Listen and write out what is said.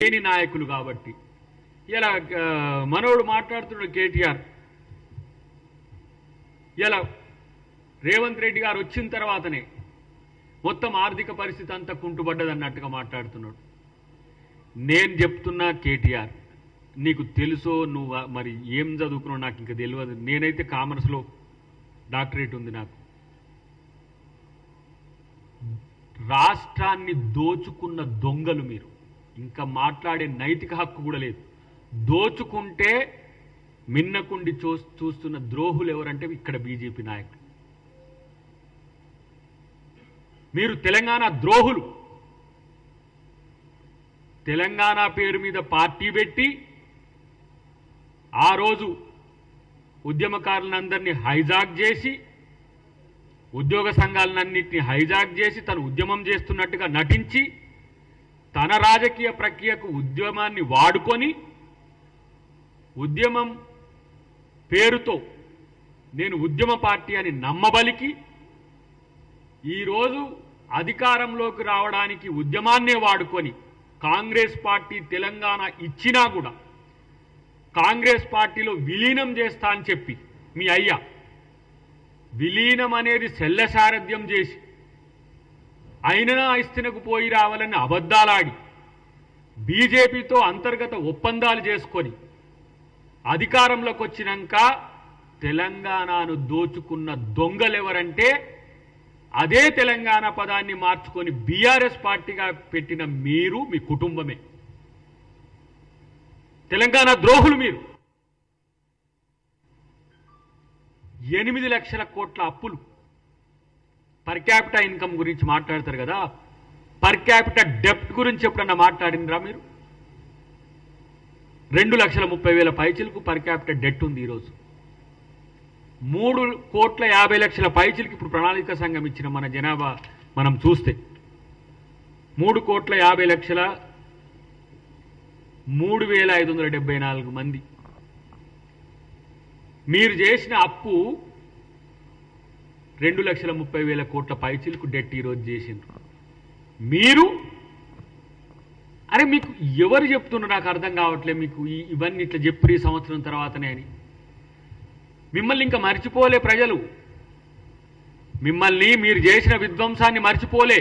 లేని నాయకులు కాబట్టి ఇలా మనోడు మాట్లాడుతున్న కేటీఆర్ ఇలా రేవంత్ రెడ్డి గారు వచ్చిన తర్వాతనే మొత్తం ఆర్థిక పరిస్థితి అంతా కుంటుపడ్డదన్నట్టుగా మాట్లాడుతున్నాడు. నేను చెప్తున్నా కేటీఆర్, నీకు తెలుసో నువ్వు మరి ఏం చదువుకున్నావు నాకు ఇంకా తెలియదు. నేనైతే కామర్స్లో డాక్టరేట్ ఉంది నాకు. రాష్ట్రాన్ని దోచుకున్న దొంగలు మీరు. ఇంకా మాట్లాడే నైతిక హక్కు కూడా లేదు. దోచుకుంటే మిన్నకుండి చూస్తున్న ద్రోహులు ఎవరంటే ఇక్కడ బీజేపీ నాయకులు. మీరు తెలంగాణ ద్రోహులు. తెలంగాణ పేరు మీద పార్టీ పెట్టి ఆ రోజు ఉద్యమకారులందరినీ హైజాక్ చేసి, ఉద్యోగ సంఘాలన్నింటినీ హైజాక్ చేసి తను ఉద్యమం చేస్తున్నట్టుగా నటించి తన రాజకీయ ప్రక్రియకు ఉద్యమాన్ని వాడుకొని ఉద్యమం పేరుతో నేను ఉద్యమ పార్టీ అని నమ్మబలికి ఈరోజు అధికారంలోకి రావడానికి ఉద్యమాన్నే వాడుకొని కాంగ్రెస్ పార్టీ తెలంగాణ ఇచ్చినా కూడా కాంగ్రెస్ పార్టీలో విలీనం చేస్తా అని చెప్పి మీ అయ్యా విలీనం అనేది శల్యసారథ్యం చేసి అయినా ఇస్తనకు పోయి రావాలని అబద్ధాలాడి బీజేపీతో అంతర్గత ఒప్పందాలు చేసుకొని అధికారంలోకి వచ్చినాక తెలంగాణను దోచుకున్న దొంగలెవరంటే అదే తెలంగాణ పదాన్ని మార్చుకొని బీఆర్ఎస్ పార్టీగా పెట్టిన మీరు, మీ కుటుంబమే తెలంగాణ ద్రోహులు. మీరు 8 లక్షల కోట్ల అప్పులు. పర్ క్యాపిటా ఇన్కమ్ గురించి మాట్లాడతారు కదా, పర్ క్యాపిటా డెప్ట్ గురించి ఎప్పుడన్నా మాట్లాడినరా మీరు? 2,30,000 పైచిలకు పర్ క్యాపిటా డెట్ ఉంది ఈరోజు. 3,50,00,000 పైచిలకు ఇప్పుడు ప్రణాళిక సంఘం ఇచ్చిన మన జనాభా మనం చూస్తే 3,50,00,000 3,574 మంది. మీరు చేసిన అప్పు 2,30,000 కోట్ల పైచిలకు డెట్ ఈరోజు చేసిండ్రు మీరు. అరే మీకు ఎవరు చెప్తున్నారు నాకు అర్థం కావట్లేదు. మీకు ఇవన్నీ ఇట్లా చెప్పుడు ఈ సంవత్సరం తర్వాతనే అని. మిమ్మల్ని ఇంకా మర్చిపోలే ప్రజలు. మిమ్మల్ని మీరు చేసిన విధ్వంసాన్ని మర్చిపోలే.